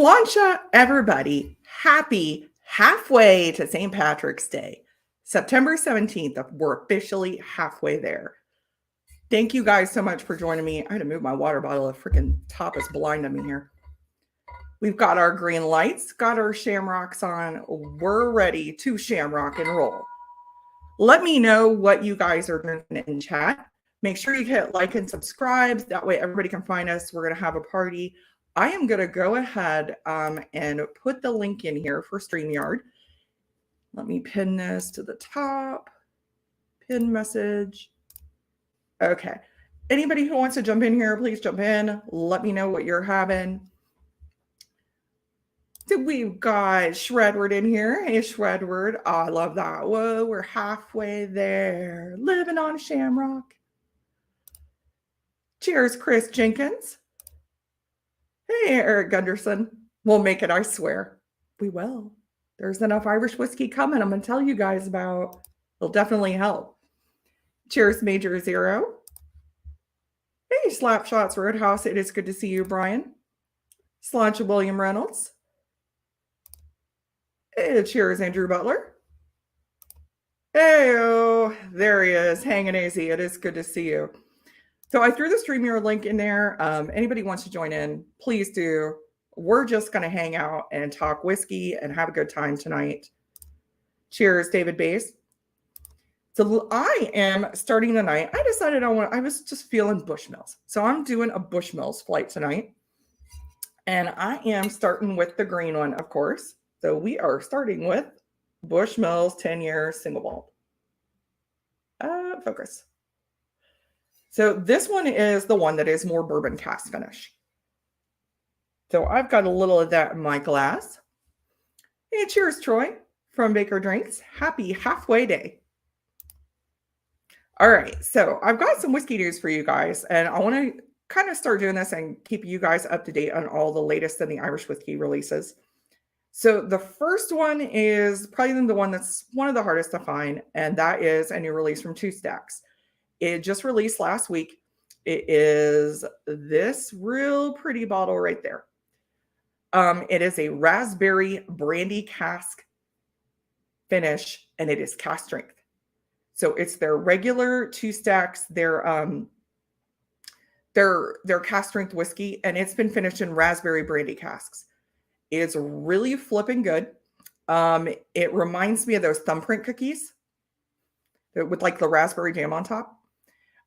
Sláinte, everybody. Happy halfway to St. Patrick's Day. September 17th, we're officially halfway there. Thank you guys so much for joining me. I had to move my water bottle. The freaking top is blinding me here. We've got our green lights, got our shamrocks on. We're ready to shamrock and roll. Let me know what you guys are doing in chat. Make sure you hit like and subscribe. That way everybody can find us. We're going to have a party. I am going to go ahead and put the link in here for StreamYard. Let me pin this to the top. Pin message. Okay. Anybody who wants to jump in here, please jump in. Let me know what you're having. So we've got Shredward in here. Hey, Shredward. Oh, I love that. Whoa, we're halfway there. Living on a shamrock. Cheers, Chris Jenkins. Hey, Eric Gunderson. We'll make it, I swear. We will. There's enough Irish whiskey coming. I'm going to tell you guys about. It'll definitely help. Cheers, Major Zero. Hey, Slapshots Roadhouse. It is good to see you, Brian. Sláinte William Reynolds. Hey, cheers, Andrew Butler. Hey, oh, there he is, hanging easy. It is good to see you. So I threw the StreamYard link in there. Anybody wants to join in, please do. We're just going to hang out and talk whiskey and have a good time tonight. Cheers, David Bass. So I am starting the night. I decided I was just feeling Bushmills. So I'm doing a Bushmills flight tonight. And I am starting with the green one, of course. So we are starting with Bushmills 10-year single malt. Focus. So this one is the one that is more bourbon cask finish. So I've got a little of that in my glass. Hey, cheers, Troy from Baker Drinks. Happy halfway day. All right, so I've got some whiskey news for you guys, and I want to kind of start doing this and keep you guys up to date on all the latest in the Irish whiskey releases. So the first one is probably the one that's one of the hardest to find, and that is a new release from Two Stacks. It just released last week. It is this real pretty bottle right there. It is a raspberry brandy cask finish, and it is cask strength. So it's their regular Two Stacks, their cask strength whiskey, and it's been finished in raspberry brandy casks. It's really flipping good. It reminds me of those thumbprint cookies with like the raspberry jam on top.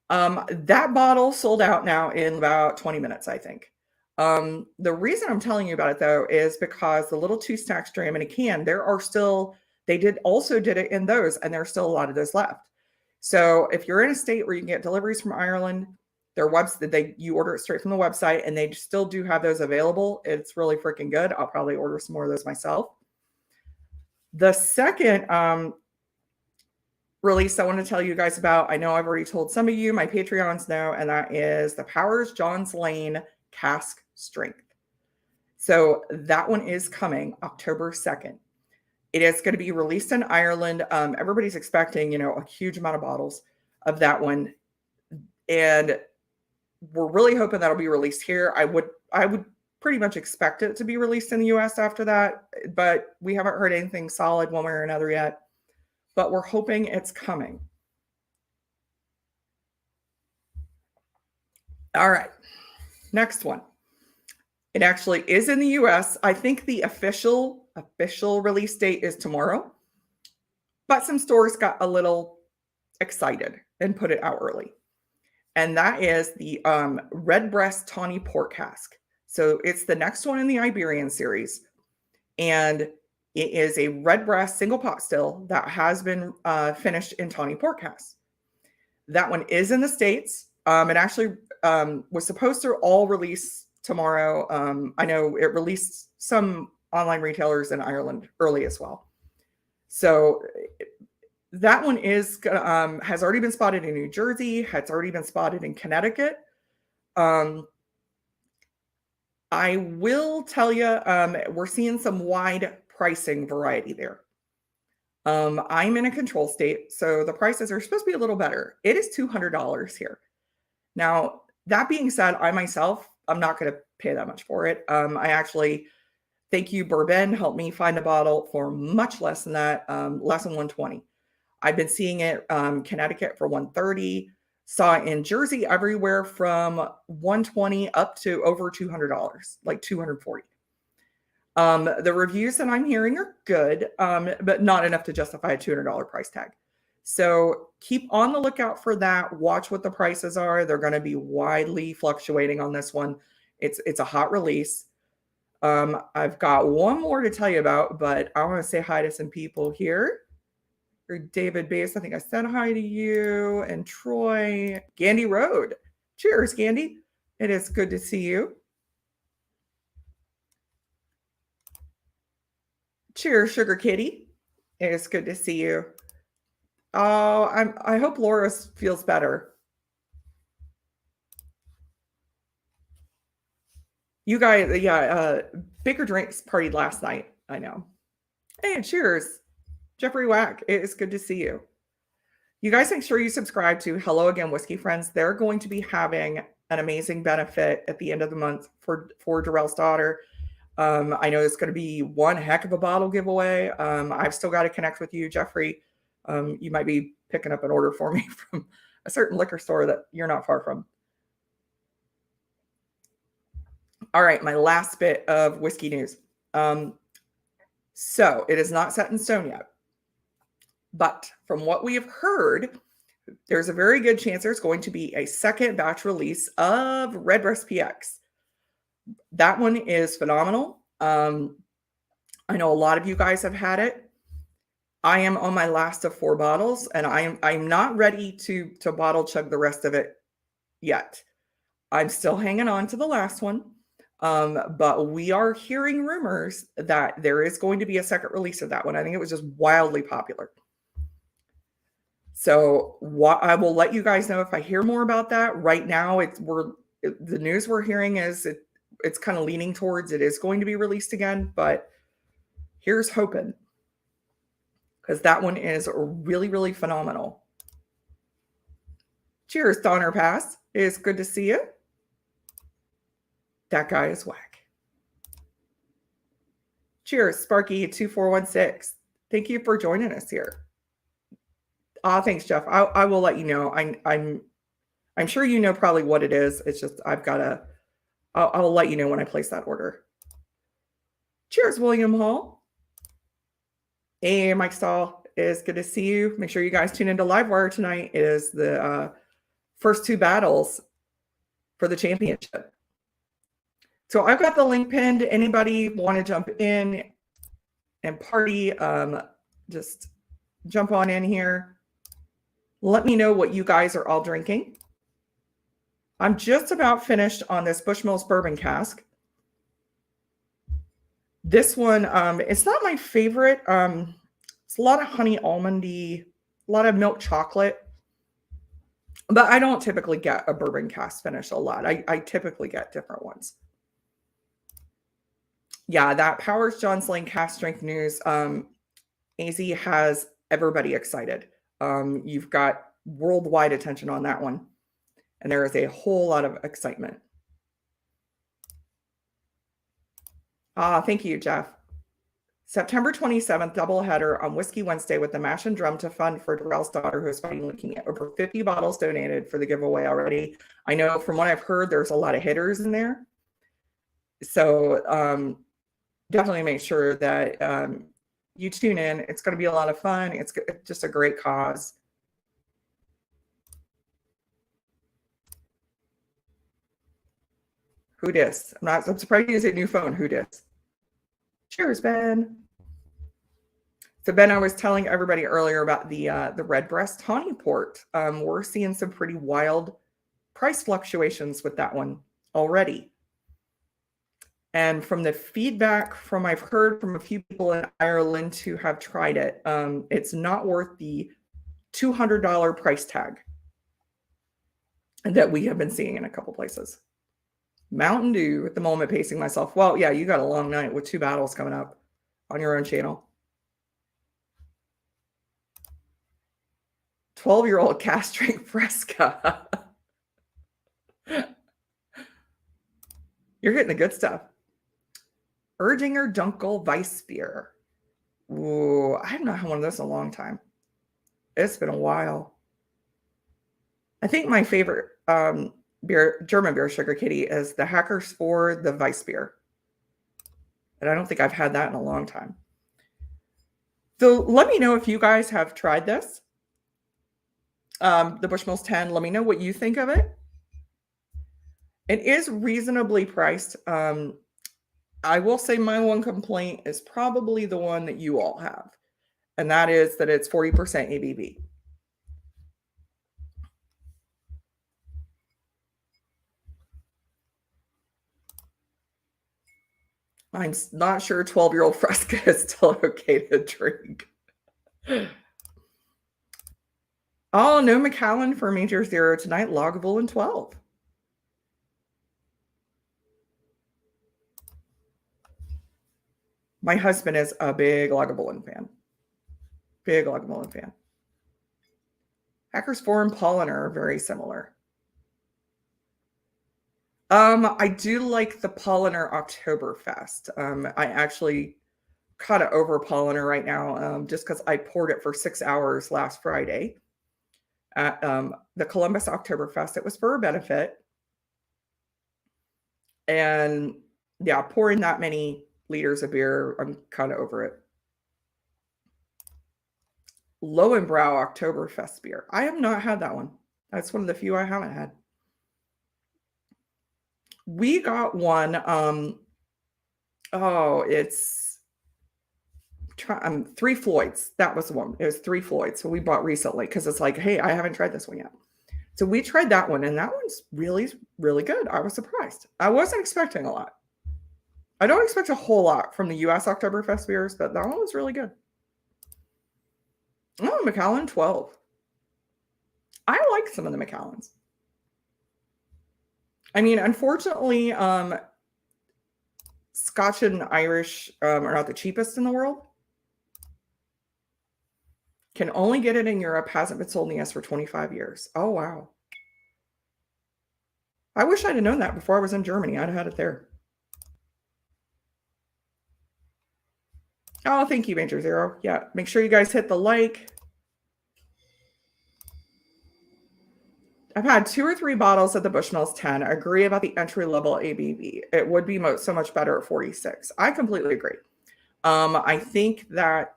That bottle sold out now in about 20 minutes, I think. The reason I'm telling you about it though is because the little Two Stacks dram in a can, they did it in those, and there's still a lot of those left. So if you're in a state where you can get deliveries from Ireland, you order it straight from the website, and they still do have those available. It's really freaking good. I'll probably order some more of those myself. The second release I want to tell you guys about, I know I've already told some of you, my Patreons know, and that is the Powers John's Lane Cask Strength. So that one is coming October 2nd. It is going to be released in Ireland. Everybody's expecting, a huge amount of bottles of that one. And we're really hoping that'll be released here. I would pretty much expect it to be released in the US after that, but we haven't heard anything solid one way or another yet. But we're hoping it's coming. All right. Next one. It actually is in the US. I think the official release date is tomorrow. But some stores got a little excited and put it out early. And that is the Redbreast Tawny Port Cask. So it's the next one in the Iberian series. And it is a Redbreast single pot still that has been finished in Tawny Port Cask. That one is in the States. It actually was supposed to all release tomorrow. I know it released some online retailers in Ireland early as well. So that one has already been spotted in New Jersey, has already been spotted in Connecticut. I will tell you, we're seeing some wide pricing variety there. I'm in a control state, so the prices are supposed to be a little better. It is $200 here. Now, that being said, I'm not going to pay that much for it. I actually Thank you, Bourbon. Helped me find a bottle for much less than that, less than 120. I've been seeing it Connecticut for 130. Saw it in Jersey everywhere from 120 up to over $200, like 240. The reviews that I'm hearing are good, but not enough to justify a $200 price tag. So keep on the lookout for that. Watch what the prices are. They're going to be widely fluctuating on this one. It's a hot release. I've got one more to tell you about, but I want to say hi to some people here. David Bass, I think I said hi to you, and Troy. Gandy Road. Cheers, Gandy. It is good to see you. Cheers, Sugar Kitty. It is good to see you. Oh, I hope Laura feels better. You guys, yeah, Baker Drinks partied last night. I know. Hey, cheers. Jeffrey Wack, it is good to see you. You guys make sure you subscribe to Hello Again Whiskey Friends. They're going to be having an amazing benefit at the end of the month for Darrell's daughter. I know it's going to be one heck of a bottle giveaway. I've still got to connect with you, Jeffrey. You might be picking up an order for me from a certain liquor store that you're not far from. All right, my last bit of whiskey news. So it is not set in stone yet. But from what we have heard, there's a very good chance there's going to be a second batch release of Redbreast PX. That one is phenomenal. I know a lot of you guys have had it. I am on my last of 4 bottles, and I'm not ready to bottle chug the rest of it yet. I'm still hanging on to the last one. But we are hearing rumors that there is going to be a second release of that one. I think it was just wildly popular. So I will let you guys know if I hear more about that. Right now, the news we're hearing is it's kind of leaning towards it is going to be released again, but here's hoping, because that one is really, really phenomenal. Cheers, Donner Pass. It's good to see you. That guy is whack. Cheers, Sparky2416. Thank you for joining us here. Thanks, Jeff. I will let you know. I'm sure you know probably what it is. It's just I'll let you know when I place that order. Cheers, William Hall. Hey, Mike Stahl. It is good to see you. Make sure you guys tune into Livewire tonight. It is the first 2 battles for the championship. So I've got the link pinned. Anybody want to jump in and party, just jump on in here. Let me know what you guys are all drinking. I'm just about finished on this Bushmills bourbon cask. This one, it's not my favorite. It's a lot of honey almondy, a lot of milk chocolate. But I don't typically get a bourbon cask finish a lot. I typically get different ones. Yeah, that Powers John Slane cask strength news. AZ has everybody excited. You've got worldwide attention on that one. And there is a whole lot of excitement. Thank you, Jeff. September 27th, doubleheader on Whiskey Wednesday with the Mash and Drum to fund for Darrell's daughter, who is fighting leukemia. Over 50 bottles donated for the giveaway already. I know from what I've heard, there's a lot of hitters in there. So definitely make sure that you tune in. It's going to be a lot of fun. It's just a great cause. Who dis? I'm surprised you say new phone. Who dis? Cheers, Ben. So Ben, I was telling everybody earlier about the Redbreast Tawny Port. We're seeing some pretty wild price fluctuations with that one already. And from the feedback I've heard from a few people in Ireland who have tried it, it's not worth the $200 price tag that we have been seeing in a couple places. Mountain Dew at the moment, pacing myself. Well, yeah, you got a long night with 2 battles coming up on your own channel. 12-year-old cask strength Fresca. You're getting the good stuff. Erdinger Dunkel Weissbier. Ooh, I haven't had one of those in a long time. It's been a while. I think my favorite German beer, Sugar Kitty, is the Hackers for the Weissbier. And I don't think I've had that in a long time. So let me know if you guys have tried this. The Bushmills 10, let me know what you think of it. It is reasonably priced. I will say my one complaint is probably the one that you all have, and that is that it's 40% ABV. I'm not sure 12-year-old Fresca is still okay to drink. Oh, no Macallan for Major Zero tonight. Lagavulin 12. My husband is a big Lagavulin fan. Big Lagavulin fan. Hackers 4 and Polliner are very similar. I do like the Polliner Oktoberfest. I actually kind of over Polliner right now, just because I poured it for 6 hours last Friday at the Columbus Oktoberfest. It was for a benefit. And yeah, pouring that many liters of beer, I'm kind of over it. Lowenbrow Oktoberfest beer. I have not had that one. That's one of the few I haven't had. We got one. It's Three Floyds. That was the one. It was Three Floyds. So we bought recently because it's like, hey, I haven't tried this one yet. So we tried that one, and that one's really, really good. I was surprised. I wasn't expecting a lot. I don't expect a whole lot from the U.S. Oktoberfest beers, but that one was really good. Oh, Macallan 12. I like some of the Macallans. I mean, unfortunately, Scotch and Irish are not the cheapest in the world. Can only get it in Europe. Hasn't been sold in the US for 25 years. Oh, wow. I wish I'd have known that before I was in Germany. I'd have had it there. Oh, thank you, Major Zero. Yeah, make sure you guys hit the like. I've had 2 or 3 bottles of the Bushmills 10. I agree about the entry-level ABV. It would be so much better at 46. I completely agree. I think that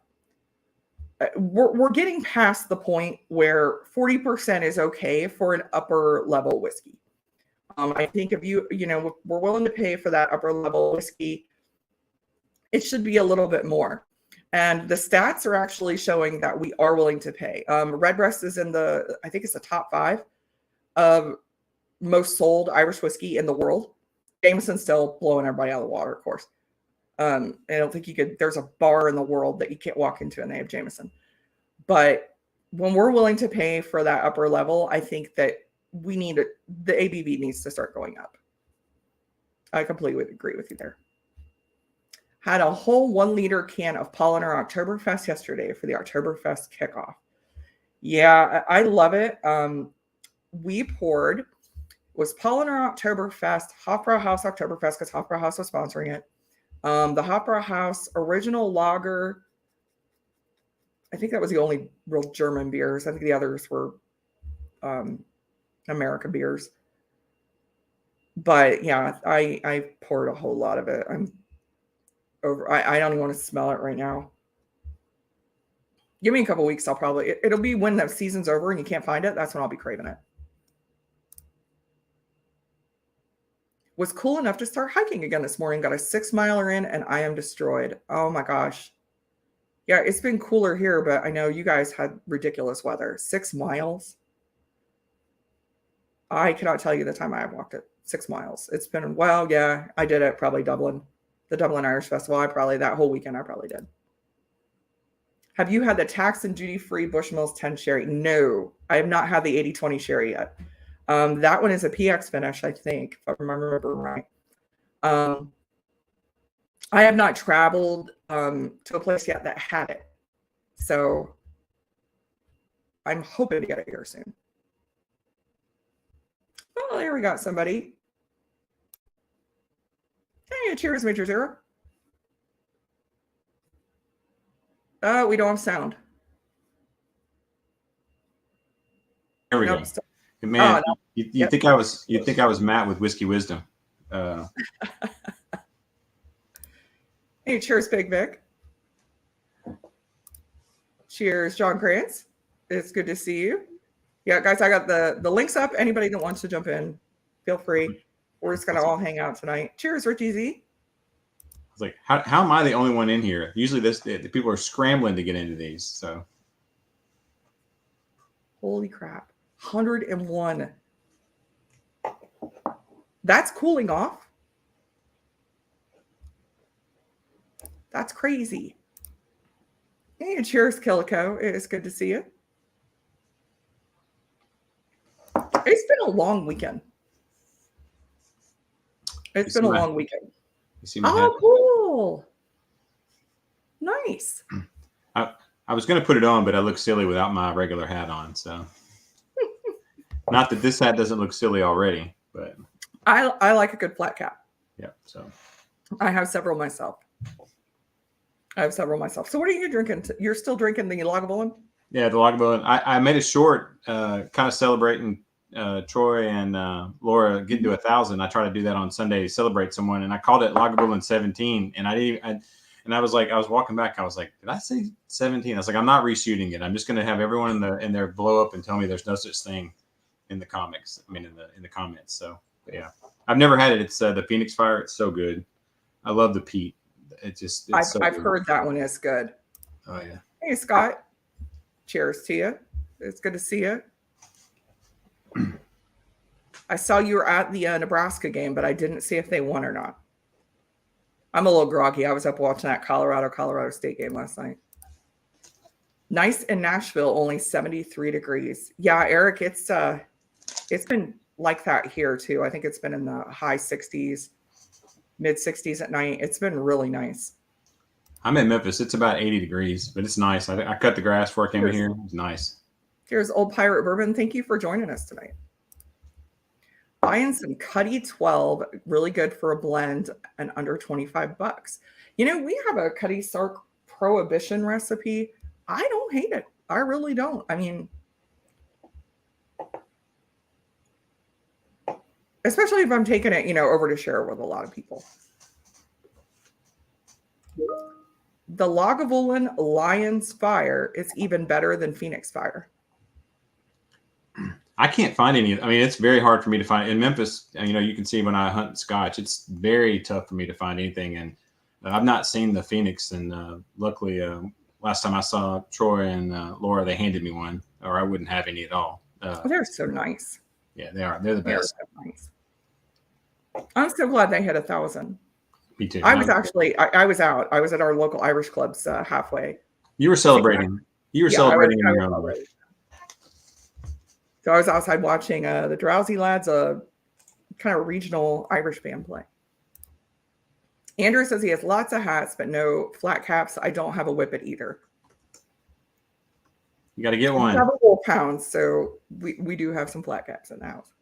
we're getting past the point where 40% is okay for an upper-level whiskey. I think if we're willing to pay for that upper-level whiskey, it should be a little bit more. And the stats are actually showing that we are willing to pay. Redbreast is I think it's the top 5 of most sold Irish whiskey in the world. Jameson's still blowing everybody out of the water, of course. I don't think there's a bar in the world that you can't walk into and they have Jameson. But when we're willing to pay for that upper level, I think that the ABV needs to start going up. I completely agree with you there. Had a whole 1-liter can of Polliner Oktoberfest yesterday for the Oktoberfest kickoff. Yeah, I love it. We poured was Polliner Oktoberfest, Hofbrauhaus Oktoberfest, because Hofbrauhaus was sponsoring it. The Hofbrauhaus original lager. I think that was the only real German beers. I think the others were American beers. But yeah, I poured a whole lot of it. I'm over. I don't even want to smell it right now. Give me a couple weeks. It'll be when the season's over and you can't find it. That's when I'll be craving it. Was cool enough to start hiking again this morning. Got a 6-miler in and I am destroyed. Oh my gosh. Yeah, it's been cooler here, but I know you guys had ridiculous weather. 6 miles. I cannot tell you the time I have walked it. 6 miles. It's been, well, yeah, I did it probably Dublin. The Dublin Irish Festival. That whole weekend I probably did. Have you had the tax and duty-free Bushmills 10 sherry? No, I have not had the 80/20 sherry yet. That one is a PX finish, I think, if I remember right. I have not traveled to a place yet that had it. So I'm hoping to get it here soon. Oh, there we got somebody. Hey, cheers, Major Zero. We don't have sound. There we Nope. go. Man, no. you Yep. think I was Matt with Whiskey Wisdom. Hey, cheers, Big Vic. Cheers, John Krantz. It's good to see you. Yeah, guys, I got the links up. Anybody that wants to jump in, feel free. We're just gonna all hang out tonight. Cheers, Richie Z. I was like, how am I the only one in here? Usually the people are scrambling to get into these. So Holy crap. 101. That's cooling off. That's crazy. Hey, cheers, Killico. It is good to see you. It's been a long weekend. It's been a long weekend. You see my hat? Cool. Nice. I was going to put it on, but I look silly without my regular hat on. So, not that this hat doesn't look silly already, but I like a good flat cap. Yeah. So, I have several myself. So, what are you drinking? You're still drinking the Lagavulin? Yeah, the Lagavulin. I made a short, kind of celebrating Troy and Laura getting to 1,000. I try to do that on Sunday to celebrate someone, and I called it Lagavulin 17. And I was like, I was walking back. I was like, did I say 17? I was like, I'm not reshooting it. I'm just going to have everyone in there blow up and tell me there's no such thing in the comics. I mean, in the comments. So yeah, I've never had it. It's the Phoenix Fire. It's so good. I love the peat. I've heard that one is good. Oh yeah. Hey Scott, cheers to you. It's good to see you. I saw you were at the Nebraska game, but I didn't see if they won or not. I'm a little groggy. I was up watching that Colorado State game last night. Nice in Nashville, only 73 degrees. Yeah, Eric, it's been like that here too. I think it's been in the high 60s, mid 60s at night. It's been really nice. I'm in Memphis. It's about 80 degrees, but it's nice. I cut the grass before I came in here. It's nice. Here's Old Pirate Bourbon. Thank you for joining us tonight. Buying some Cuddy 12, really good for a blend and under $25. You know, we have a Cuddy Sark Prohibition recipe. I don't hate it. I really don't. I mean, especially if I'm taking it, over to share with a lot of people. The Lagavulin Lion's Fire is even better than Phoenix Fire. I can't find any. I mean, it's very hard for me to find in Memphis. You can see when I hunt Scotch, it's very tough for me to find anything. And I've not seen the Phoenix. And luckily, last time I saw Troy and Laura, they handed me one, or I wouldn't have any at all. They're so nice. Yeah, they are. They're the best. They're so nice. I'm so glad they hit 1,000. Me too. I was actually, I was out. I was at our local Irish clubs halfway. You were celebrating. You were celebrating in your own way. So I was outside watching the Drowsy Lads, a kind of regional Irish band play. Andrew says he has lots of hats, but no flat caps. I don't have a whippet either. You got to get one. We have a whole pound, so we do have some flat caps in the house.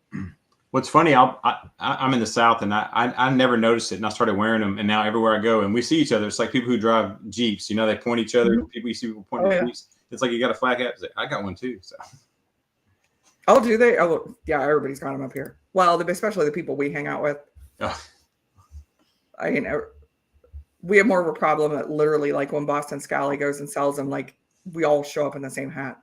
What's funny, I'm in the South, and I never noticed it, and I started wearing them, and now everywhere I go, and we see each other. It's like people who drive Jeeps. They point each other. Mm-hmm. You see people pointing at Jeeps. It's like you got a flat cap. Like, I got one too. So. Oh, do they? Oh, yeah, everybody's got them up here. Well, especially the people we hang out with. Oh. We have more of a problem that literally, like when Boston Scally goes and sells them, like we all show up in the same hat.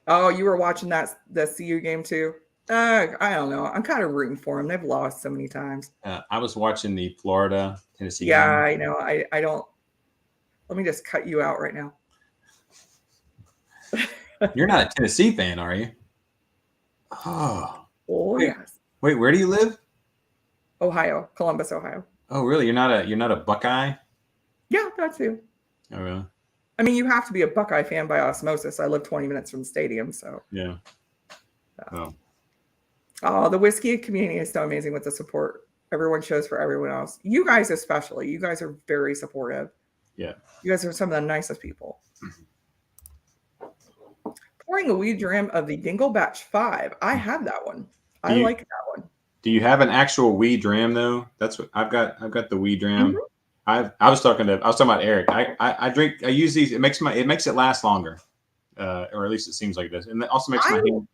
Oh, you were watching the CU game too? I don't know. I'm kind of rooting for them. They've lost so many times. I was watching the Florida Tennessee game. I know. I don't. Let me just cut you out right now. You're not a Tennessee fan, are you? Oh, yes. Wait, where do you live? Ohio, Columbus, Ohio. Oh, really? You're not a Buckeye? Yeah, that too. Oh, really? I mean, you have to be a Buckeye fan by osmosis. I live 20 minutes from the stadium, so. Yeah. Oh, the whiskey community is so amazing with the support everyone shows for everyone else. You guys especially. You guys are very supportive. Yeah. You guys are some of the nicest people. Pouring a wee dram of the Dingle Batch 5. I have that one. I like that one. Do you have an actual wee dram though? That's what I've got. I've got the wee dram. I was talking about Eric. I use these. It makes it last longer, or at least it seems like it does, and it also makes my hand.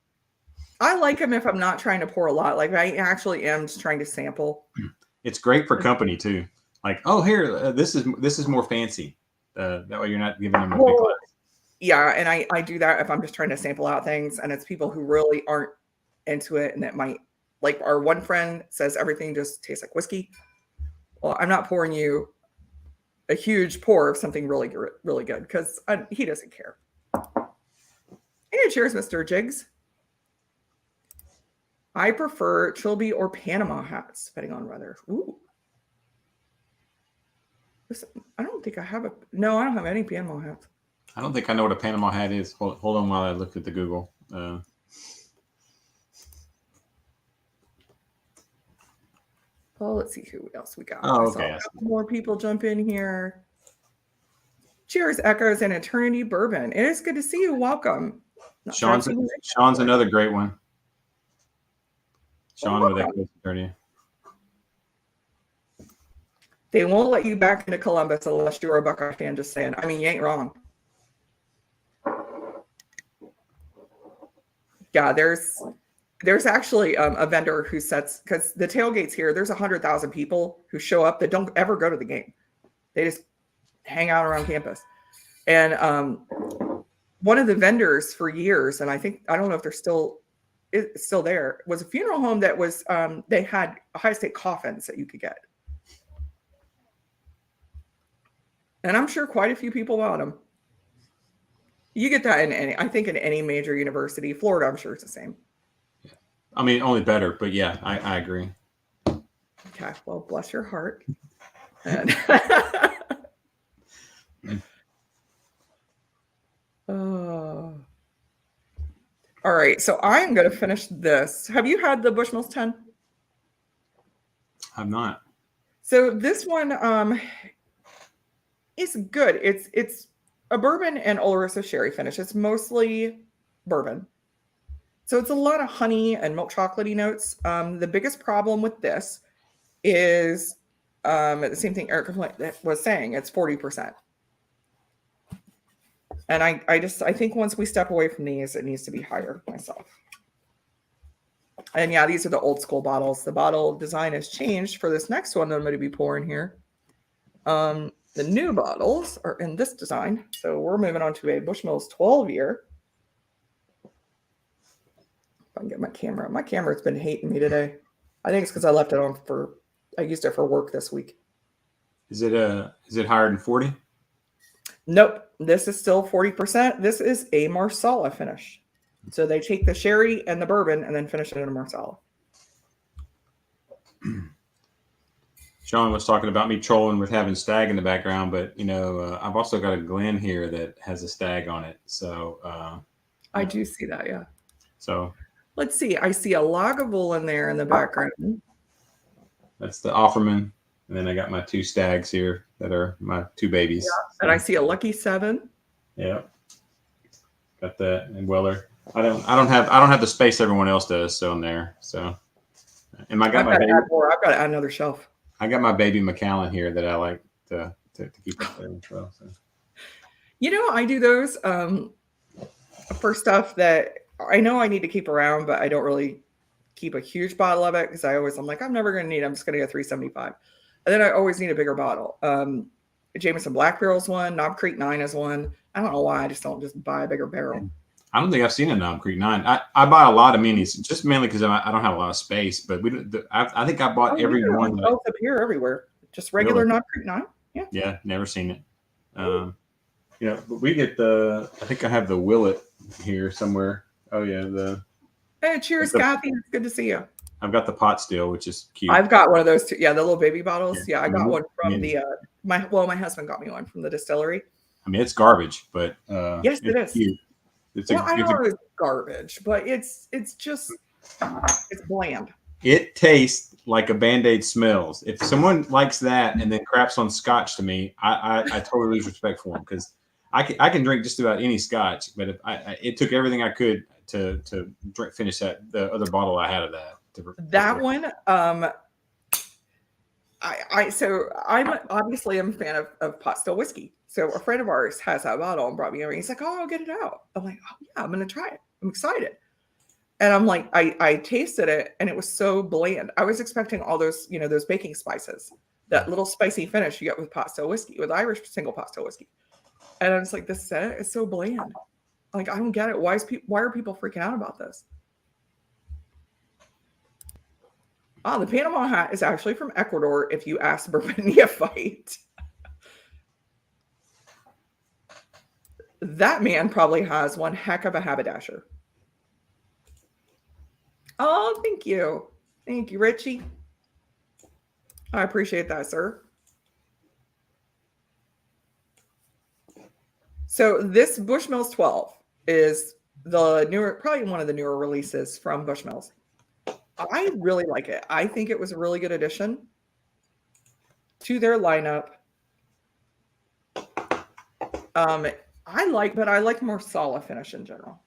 I like them if I'm not trying to pour a lot. Like I actually am just trying to sample. It's great for company too. Like, oh, here, this is more fancy. That way you're not giving them a big glass. Yeah, and I do that if I'm just trying to sample out things, and it's people who really aren't into it, and that might, like our one friend says everything just tastes like whiskey. Well, I'm not pouring you a huge pour of something really good because he doesn't care. Hey, cheers, Mr. Jiggs. I prefer Trilby or Panama hats, depending on weather. Ooh. I don't think I have I don't have any Panama hats. I don't think I know what a Panama hat is. Hold on while I look at the Google. Well, let's see who else we got. Oh, okay. More people jump in here. Cheers, Echoes and Eternity Bourbon. It is good to see you. Welcome. Sean's another great one. Sean with Echoes Eternity. They won't let you back into Columbus unless you're a Buckeye fan, just saying. I mean, you ain't wrong. Yeah, there's actually a vendor who sets, because the tailgates here, there's 100,000 people who show up that don't ever go to the game. They just hang out around campus. And one of the vendors for years, and I don't know if they're still there, was a funeral home that was, they had Ohio State coffins that you could get. And I'm sure quite a few people want them. You get that in any major university. Florida, I'm sure it's the same. Yeah. I mean, only better, but yeah, I agree. Okay, well, bless your heart. And all right, so I'm going to finish this. Have you had the Bushmills 10? I've not. So this one is good. It's a bourbon and Oloroso sherry finish. It's mostly bourbon. So it's a lot of honey and milk chocolatey notes. The biggest problem with this is the same thing Eric was saying. It's 40%. And I think once we step away from these, it needs to be higher myself. And yeah, these are the old school bottles. The bottle design has changed for this next one that I'm going to be pouring here. The new bottles are in this design. So we're moving on to a Bushmills 12-year. If I can get my camera. My camera's been hating me today. I think it's because I left it on I used it for work this week. Is it higher than 40? Nope. This is still 40%. This is a Marsala finish. So they take the sherry and the bourbon and then finish it in a Marsala. Sean was talking about me trolling with having stag in the background, but I've also got a Glen here that has a stag on it. So I do see that, yeah. So let's see. I see a Lagavulin there in the background. That's the Offerman, and then I got my two stags here that are my two babies. Yeah, and I see a Lucky 7. Yeah, got that, and Weller. I don't have the space everyone else does, so in there. So, and I've got to add another shelf. I got my baby Macallan here that I like to keep up there as well. So. I do those for stuff that I know I need to keep around, but I don't really keep a huge bottle of it because I'm like, I'm never going to need it. I'm just going to get 375. And then I always need a bigger bottle. Jameson Black Barrel's one. Knob Creek 9 is one. I don't know why. I just don't just buy a bigger barrel. I don't think I've seen a Knob Creek 9. I buy a lot of minis, just mainly because I don't have a lot of space. But I think I bought every one. Both up here everywhere. Just regular Knob Creek 9. Yeah. Yeah, never seen it. But we get I think I have the Willet here somewhere. Oh yeah, Hey, cheers, Kathy. It's good to see you. I've got the pot still, which is cute. I've got one of those too. Yeah, the little baby bottles. Yeah, I got one from my husband got me one from the distillery. I mean, it's garbage, but yes, it is. Cute. I know it's garbage, but it's bland. It tastes like a Band-Aid smells. If someone likes that and then craps on scotch to me, I totally lose respect for them because I can drink just about any scotch, but if it took everything I could to finish the other bottle I had of that. That one, So I'm obviously I'm a fan of pot still whiskey. So a friend of ours has that bottle and brought me over. He's like, "Oh, I'll get it out." I'm like, "Oh yeah, I'm gonna try it. I'm excited." And I'm like, I tasted it and it was so bland. I was expecting all those, those baking spices, that little spicy finish you get with pot still whiskey, with Irish single pot still whiskey. And I was like, this set is so bland. Like, I don't get it. Why are people freaking out about this? The Panama hat is actually from Ecuador if you ask Bourbon Neophyte. That man probably has one heck of a haberdasher. Oh, thank you. Thank you, Richie. I appreciate that, sir. So this Bushmills 12 is the newer, probably one of the newer releases from Bushmills. I really like it. I think it was a really good addition to their lineup. I like Marsala finish in general.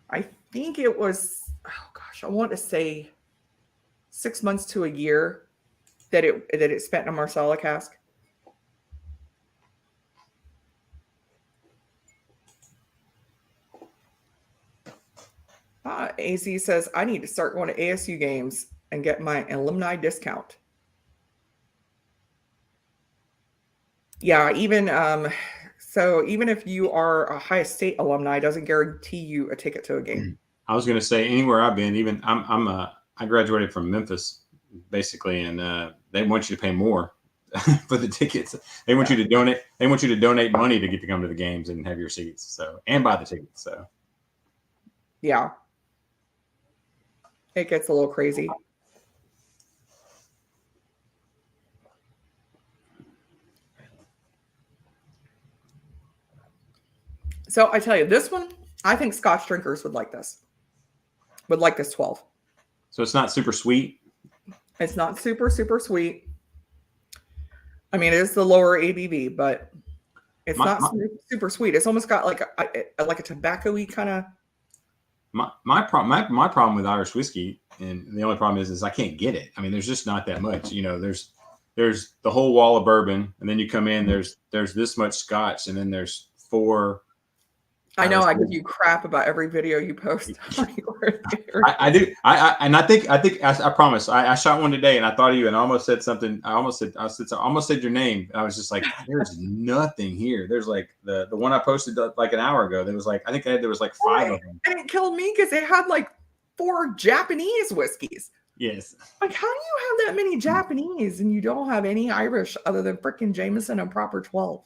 I think it was, oh gosh, I want to say 6 months to a year that it spent in a Marsala cask. AZ says, I need to start going to ASU games and get my alumni discount. Yeah, even if you are a Ohio State alumni, it doesn't guarantee you a ticket to a game. I was going to say anywhere I've been, even I graduated from Memphis basically, and they want you to pay more for the tickets. They want you to donate. They want you to donate money to get to come to the games and have your seats. So, and buy the tickets. So, yeah, it gets a little crazy. So I tell you, this one, I think Scotch drinkers would like this. Would like this 12. So it's not super sweet. It's not super, super sweet. I mean, it is the lower ABV, but it's not super sweet. It's almost got like a tobacco-y kind of. My problem with Irish whiskey, and the only problem is I can't get it. I mean, there's just not that much. There's the whole wall of bourbon, and then you come in. There's this much Scotch, and then there's 4. I know I give you crap about every video you post. I do. I promise. I shot one today, and I thought of you, and I almost said something. I almost said your name. I was just like, there's nothing here. There's like the one I posted like an hour ago. There was like, I think there was like 5 of them. And it killed me because they had like 4 Japanese whiskeys. Yes. Like, how do you have that many Japanese and you don't have any Irish other than freaking Jameson and proper 12?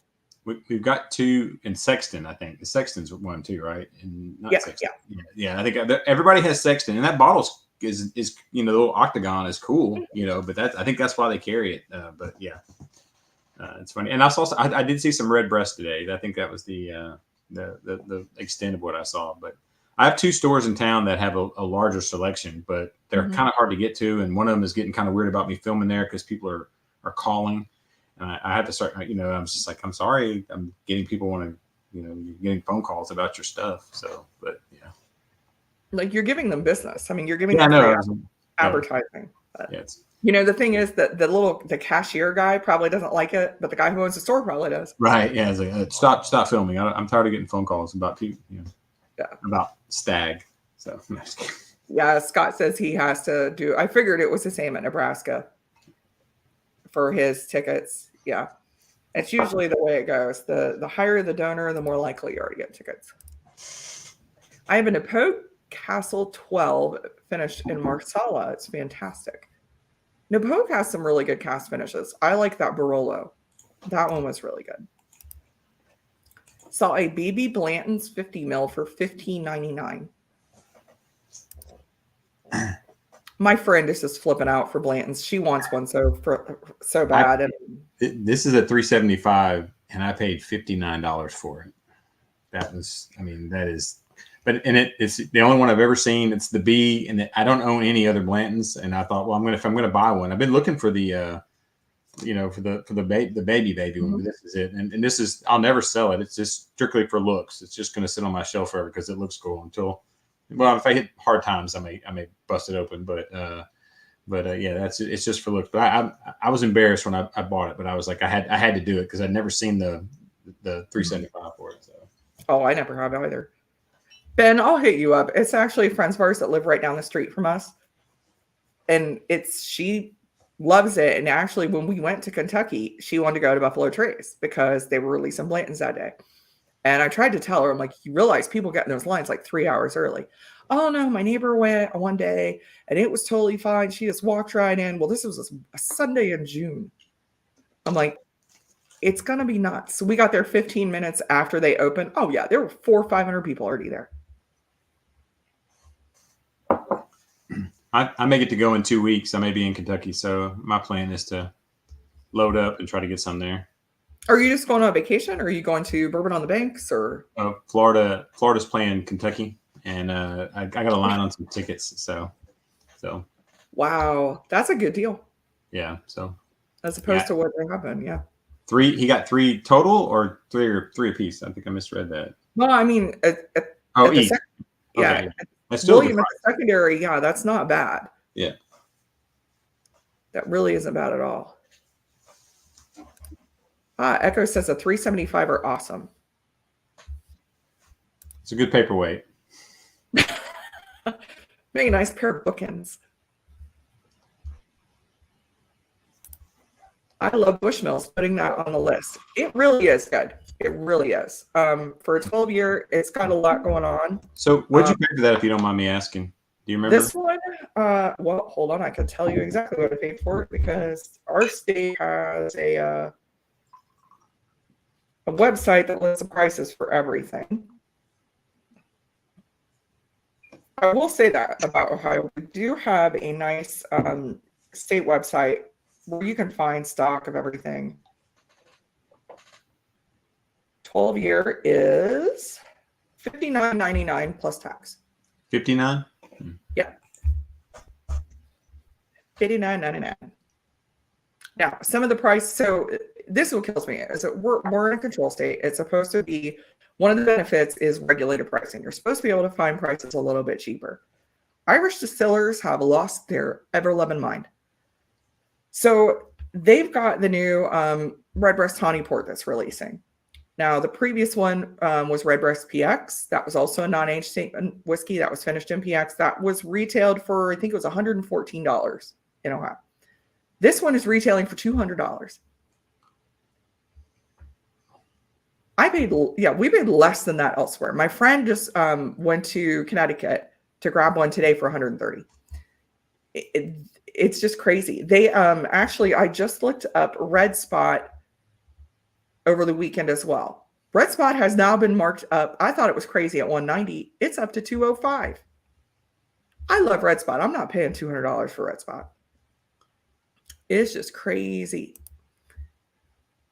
We've got 2 in Sexton, I think. The Sexton's 1 too, right? And not Sexton. Yeah. I think everybody has Sexton, and that bottle is the little octagon is cool, But I think that's why they carry it. But yeah, it's funny. And I did see some red breast today. I think that was the extent of what I saw. But I have 2 stores in town that have a larger selection, but they're kind of hard to get to. And one of them is getting kind of weird about me filming there because people are calling. And I had to start, I'm just like, I'm sorry. I'm getting people you're getting phone calls about your stuff. So, but yeah. Like, you're giving them business. I mean, you're giving them advertising. Yeah, the thing is that the cashier guy probably doesn't like it, but the guy who owns the store probably does. Right. Yeah. It's like, stop filming. I'm tired of getting phone calls about people, about Stag. So, yeah. Scott says he has to do, I figured it was the same at Nebraska for his tickets. Yeah, it's usually the way it goes. The higher the donor, the more likely you are to get tickets. I have a Napoe Castle 12 finished in Marsala. It's fantastic. Napoe has some really good cast finishes. I like that Barolo. That one was really good. Saw a Baby Blanton's 50 ml for $15.99. My friend is just flipping out for Blanton's. She wants one so bad. This is a $375, and I paid $59 for it. That is. But it's the only one I've ever seen. It's the B, and I don't own any other Blantons. And I thought, well, if I'm gonna buy one, I've been looking for the, for the baby one. But this is it, and this is, I'll never sell it. It's just strictly for looks. It's just gonna sit on my shelf forever because it looks cool until. Well, if I hit hard times, I may bust it open. But Yeah, it's just for looks. But I was embarrassed when I bought it, but I was like, I had to do it because I'd never seen the 375 for it. So. Oh, I never have either. Ben, I'll hit you up. It's actually friends of ours that live right down the street from us. And she loves it. And actually, when we went to Kentucky, she wanted to go to Buffalo Trace because they were releasing Blanton's that day. And I tried to tell her, I'm like, you realize people get in those lines like 3 hours early. Oh, no, my neighbor went one day and it was totally fine. She just walked right in. Well, this was a Sunday in June. I'm like, it's going to be nuts. So we got there 15 minutes after they opened. Oh, yeah, there were 400 or 500 people already there. I may get to go in 2 weeks. I may be in Kentucky. So my plan is to load up and try to get some there. Are you just going on vacation or are you going to Bourbon on the Banks or? Florida's playing Kentucky and I got a line on some tickets. So. Wow. That's a good deal. Yeah. So. As opposed to what happened. Yeah. He got 3 total or 3 apiece. I think I misread that. Well, I mean, each. Yeah. That's still William at the secondary. Yeah. That's not bad. Yeah. That really isn't bad at all. Echo says a 375 are awesome. It's a good paperweight. Make a nice pair of bookends. I love Bushmills, putting that on the list. It really is good. It really is. For a 12-year, it's got a lot going on. So what'd you pay for that, if you don't mind me asking? Do you remember? This one, well, hold on. I can tell you exactly what I paid for it because our state has a website that lists the prices for everything. I will say that about Ohio. We do have a nice state website where you can find stock of everything. 12-year is $59.99 plus tax. 59? Yeah. $59.99. Now, some of the price, so this is what kills me, is that we're in a control state. It's supposed to be, one of the benefits is regulated pricing. You're supposed to be able to find prices a little bit cheaper. Irish distillers have lost their ever-loving mind. So they've got the new Redbreast Tawny Port that's releasing. Now, the previous one was Redbreast PX. That was also a non-aged statement whiskey that was finished in PX. That was retailed for, I think it was $114 in Ohio. This one is retailing for $200. We paid less than that elsewhere. My friend just went to Connecticut to grab one today for $130. It's just crazy. They actually, I just looked up Red Spot over the weekend as well. Red Spot has now been marked up. I thought it was crazy at $190. It's up to $205. I love Red Spot. I'm not paying $200 for Red Spot. It's just crazy.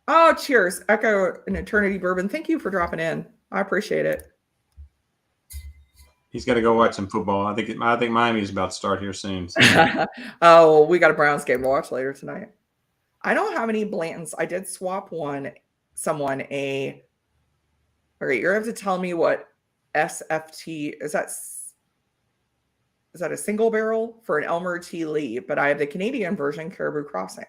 Oh, cheers. Echo and Eternity Bourbon. Thank you for dropping in. I appreciate it. He's got to go watch some football. I think Miami's about to start here soon. So. Oh, we got a Browns game to watch later tonight. I don't have any Blantons. I did swap someone a. Okay, you're going to have to tell me what SFT is. Is that a single barrel for an Elmer T. Lee? But I have the Canadian version, Caribou Crossing.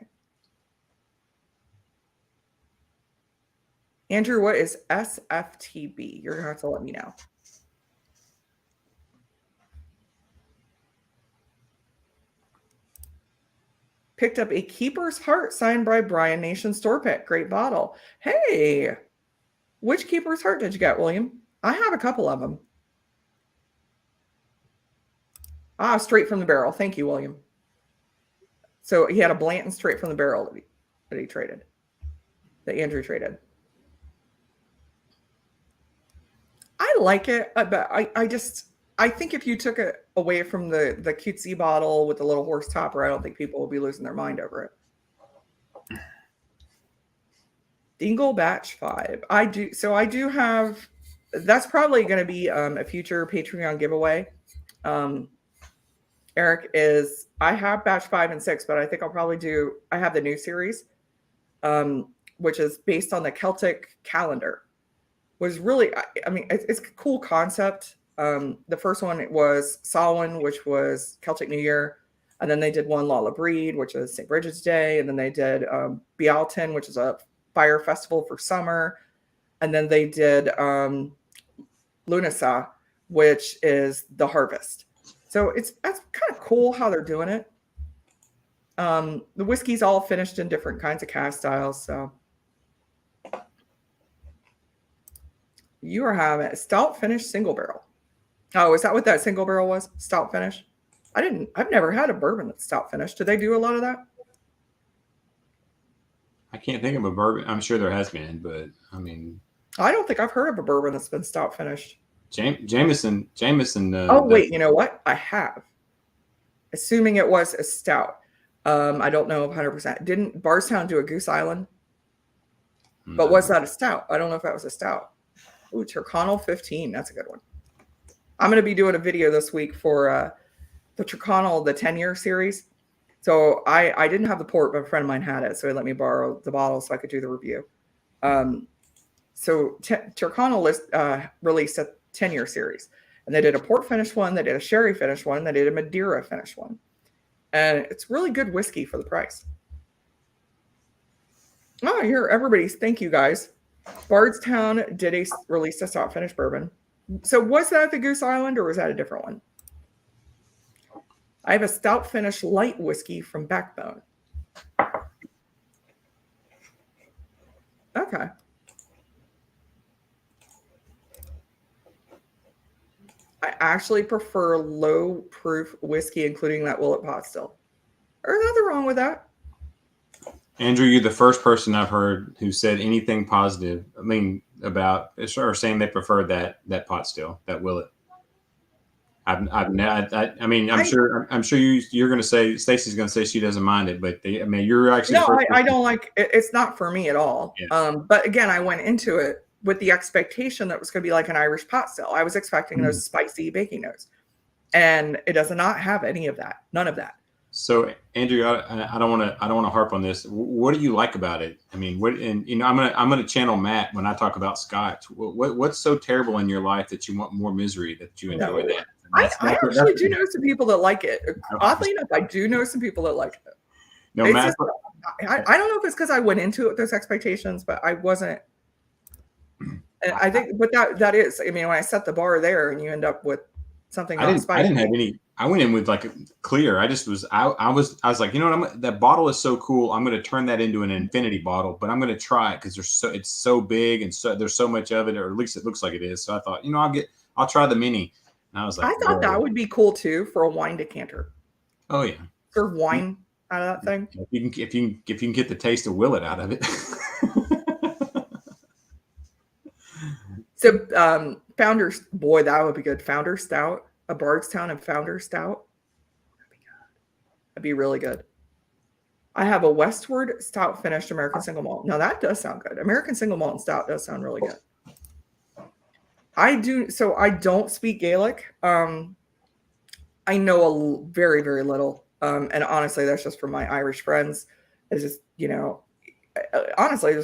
Andrew, what is SFTB? You're going to have to let me know. Picked up a Keeper's Heart signed by Brian Nation Store Pick. Great bottle. Hey, which Keeper's Heart did you get, William? I have a couple of them. Straight from the barrel. Thank you, William. So he had a Blanton straight from the barrel that he traded, that Andrew traded. I like it, but I think if you took it away from the cutesy bottle with the little horse topper, I don't think people will be losing their mind over it. Dingle Batch 5. I do have, that's probably going to be a future Patreon giveaway. Eric I have Batch 5 and 6, but I think I'll probably I have the new series, which is based on the Celtic calendar. Was really, I mean, it's a cool concept. The first one was Samhain, which was Celtic New Year. And then they did one Lala Breed, which is St. Bridget's Day. And then they did Bealton, which is a fire festival for summer. And then they did Lunasa, which is the harvest. So that's kind of cool how they're doing it. The whiskey's all finished in different kinds of cast styles. So you are having a stout finish single barrel. Oh, is that what that single barrel was? Stout finish? I've never had a bourbon that's stout finish. Do they do a lot of that? I can't think of a bourbon. I'm sure there has been, but I mean, I don't think I've heard of a bourbon that's been stout finished. Jameson. Oh, wait, you know what? I have. Assuming it was a stout. I don't know 100%. Didn't Bardstown do a Goose Island? But No. was that a stout? I don't know if that was a stout. Ooh, Turkana 15. That's a good one. I'm going to be doing a video this week for the Turkana, the 10-year series. So I didn't have the port, but a friend of mine had it. So he let me borrow the bottle so I could do the review. So Turkana released a 10-year series. And they did a port finish one. They did a sherry finish one. They did a Madeira finish one. And it's really good whiskey for the price. Oh, here, everybody's. Thank you, guys. Bardstown released a stout finish bourbon. So was that the Goose Island or was that a different one? I have a stout finish light whiskey from Backbone. Okay. I actually prefer low proof whiskey, including that Willet pot still. There's nothing wrong with that. Andrew, you're the first person I've heard who said anything positive. I mean, about or saying they prefer that pot still, that Willet. I'm sure you're going to say Stacy's going to say she doesn't mind it, but you're actually no. I don't like it. It's not for me at all. Yeah. But again, I went into it with the expectation that it was going to be like an Irish pot still. I was expecting those spicy baking notes, and it does not have any of that. None of that. So, Andrew, I don't want to harp on this. What do you like about it? I mean, I'm gonna channel Matt when I talk about Scotch. What's so terrible in your life that you want more misery, that you enjoy that? I actually do know some people that like it. Oddly enough, I do know some people that like it. No, Matt, I don't know if it's because I went into it with those expectations, but I wasn't. And I think, but that is, I mean, when I set the bar there and you end up with something not spicy. I didn't have any. I went in with like a clear. I was like, you know what? That bottle is so cool. I'm going to turn that into an infinity bottle, but I'm going to try it because it's so big and there's so much of it, or at least it looks like it is. So I thought, I'll try the mini. And I was like, I thought that would be cool too for a wine decanter. Oh yeah, serve wine out of that thing. If you can get the taste of Willet out of it. So Founders, boy, that would be good. Founder Stout, a Bardstown and Founder Stout. That'd be good. That'd be really good. I have a Westward Stout finished American Single Malt. Now that does sound good. American Single Malt and Stout does sound really good. I don't speak Gaelic. I know very, very little. And honestly, that's just from my Irish friends. It's just, honestly,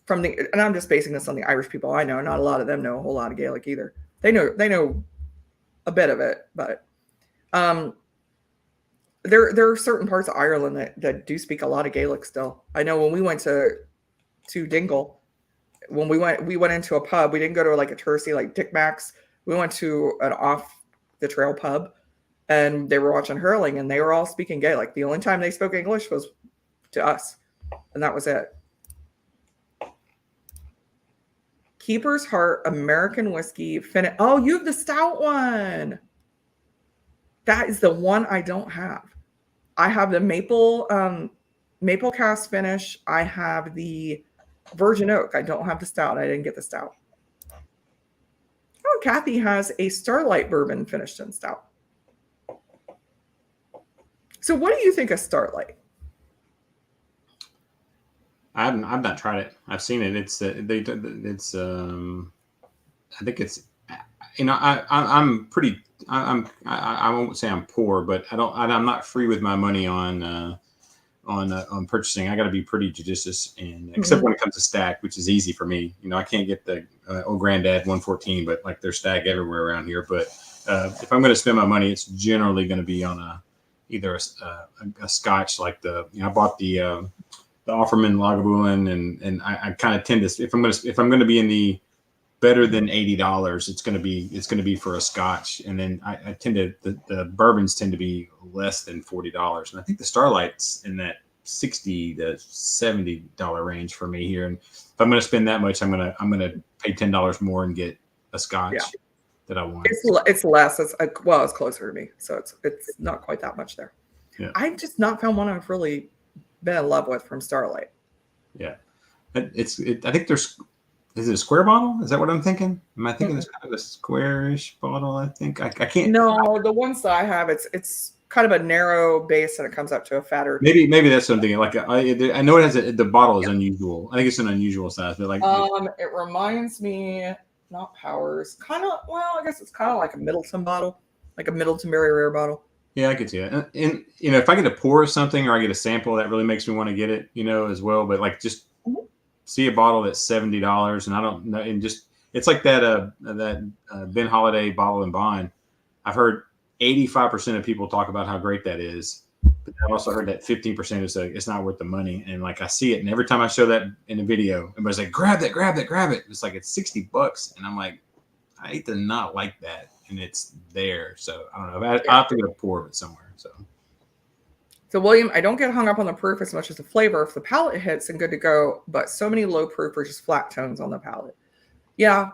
and I'm just basing this on the Irish people I know. Not a lot of them know a whole lot of Gaelic either. They know a bit of it, but there are certain parts of Ireland that do speak a lot of Gaelic still. I know when we went to Dingle, when we went into a pub, we didn't go to like a touristy like Dick Mac's. We went to an off the trail pub, and they were watching hurling, and they were all speaking Gaelic. The only time they spoke English was to us, and that was it. Keeper's Heart American whiskey. Oh, you have the stout one. That is the one I don't have. I have the maple cast finish. I have the Virgin Oak. I don't have the stout. I didn't get the stout. Oh, Kathy has a Starlight bourbon finished in stout. So what do you think of Starlight? I've not tried it. I've seen it. I think it's, I won't say I'm poor, but I'm not free with my money on purchasing. I got to be pretty judicious, and except when it comes to stack, which is easy for me. I can't get the old granddad 114, but like there's stack everywhere around here. But if I'm going to spend my money, it's generally going to be on either a Scotch like I bought the Offerman Lagavulin, and I kind of tend to, if I'm gonna be in the better than $80, it's gonna be for a Scotch, and then I tend to the bourbons tend to be less than $40, and I think the Starlight's in that $60 to $70 range for me here. And if I'm gonna spend that much, I'm gonna pay $10 more and get a Scotch that I want. It's less. It's closer to me, so it's not quite that much there. Yeah. I've just not found one I've really been in love with from Starlight. Yeah, I think there's. Is it a square bottle? Is that what I'm thinking? Am I thinking it's kind of a squarish bottle? I think I can't. No, the ones that I have, it's kind of a narrow base and it comes up to a fatter. Maybe that's something like I know it has the bottle is unusual. I think it's an unusual size, but like it reminds me, not Powers, kind of. Well, I guess it's kind of like a Middleton bottle, like a Middleton Very Rare bottle. Yeah, I could see it. And if I get a pour of something or I get a sample, that really makes me want to get it, as well. But like just see a bottle that's $70 and I don't know, and just it's like that Ben Holiday Bottle and Bond. I've heard 85% of people talk about how great that is, but I've also heard that 15% is it's not worth the money. And like I see it, and every time I show that in a video, everybody's like, grab it. It's like it's $60, and I'm like, I hate to not like that, and it's there. So I don't know. I have to get a pour of it somewhere. So William, I don't get hung up on the proof as much as the flavor. If the palate hits and good to go, but so many low proof or just flat tones on the palate. Yeah,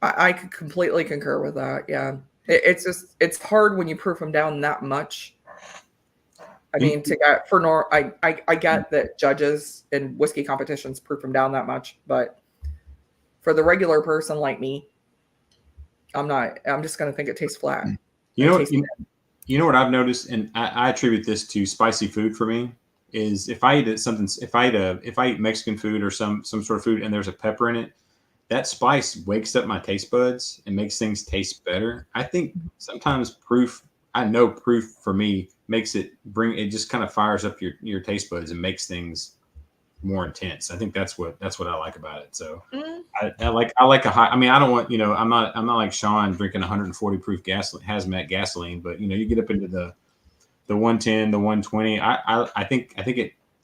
I could completely concur with that. Yeah, it's hard when you proof them down that much. I mean, I get that judges in whiskey competitions proof them down that much, but for the regular person like me, I'm not. I'm just going to think it tastes flat. You know what I've noticed, and I attribute this to spicy food for me, is if I eat Mexican food or some sort of food and there's a pepper in it, that spice wakes up my taste buds and makes things taste better. I think sometimes proof for me makes it just kind of fires up your taste buds and makes things more intense. I think that's what I like about it. So I like a high. I mean, I don't want I'm not like Sean drinking 140 proof hazmat gasoline, but you get up into the 110, the 120. I think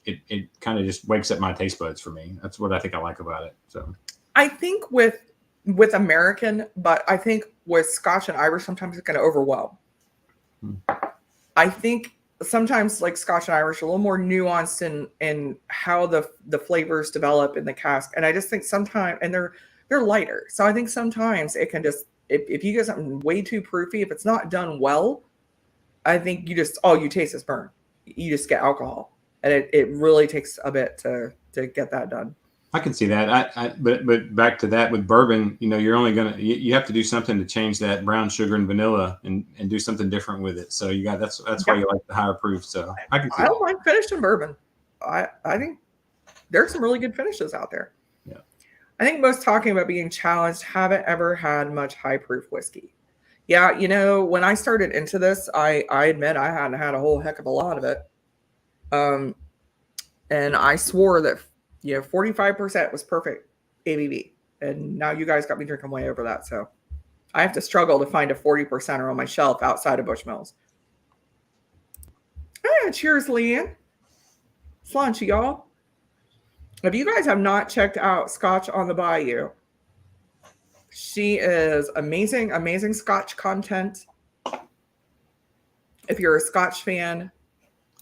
it kind of just wakes up my taste buds for me. That's what I think I like about it. So I think with American, but I think with Scotch and Irish sometimes it's going to overwhelm. I think sometimes like Scotch and Irish are a little more nuanced in how the flavors develop in the cask. And I just think sometimes, and they're lighter. So I think sometimes it can just, if you get something way too proofy, if it's not done well, I think you just, all you taste is burn. You just get alcohol. And it really takes a bit to get that done. I can see that. But back to that with bourbon, you're only you have to do something to change that brown sugar and vanilla and do something different with it. So that's why you like the higher proof. So I don't like finished in bourbon. I think there's some really good finishes out there. Yeah. I think most talking about being challenged haven't ever had much high proof whiskey. Yeah, when I started into this, I admit I hadn't had a whole heck of a lot of it. And I swore that 45% was perfect ABV. And now you guys got me drinking way over that. So I have to struggle to find a 40%er on my shelf outside of Bushmills. Cheers, Leanne. Slunchy, y'all. If you guys have not checked out Scotch on the Bayou, she is amazing, amazing Scotch content. If you're a Scotch fan,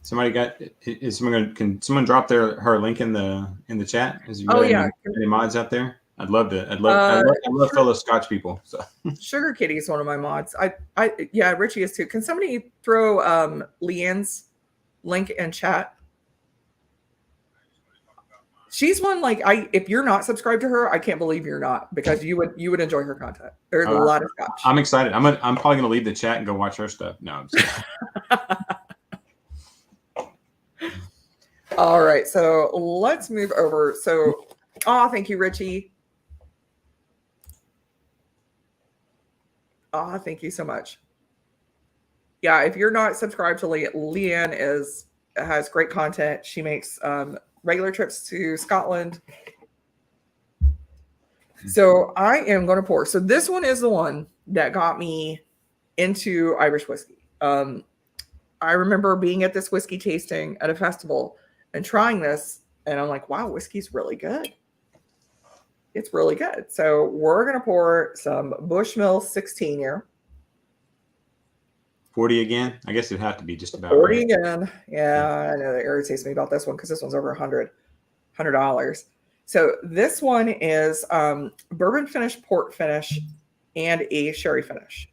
can someone drop her link in the chat? Any mods out there? I'd love fellow Scotch people. So Sugar Kitty is one of my mods. Richie is too. Can somebody throw Leanne's link in chat? She's one if you're not subscribed to her, I can't believe you're not, because you would enjoy her content. There's a lot of Scotch. I'm excited. I'm probably gonna leave the chat and go watch her stuff. No, I'm just All right, so let's move over. So, thank you, Richie. Thank you so much. Yeah, if you're not subscribed to Leanne has great content. She makes regular trips to Scotland. So I am going to pour. So this one is the one that got me into Irish whiskey. I remember being at this whiskey tasting at a festival and trying this, and I'm like, wow, whiskey's really good. It's really good. So we're going to pour some Bushmill 16 year. 40 again? I guess it'd have to be just about 40 right. again. Yeah, I know that irritates me about this one because this one's over $100. So this one is bourbon finish, port finish, and a sherry finish.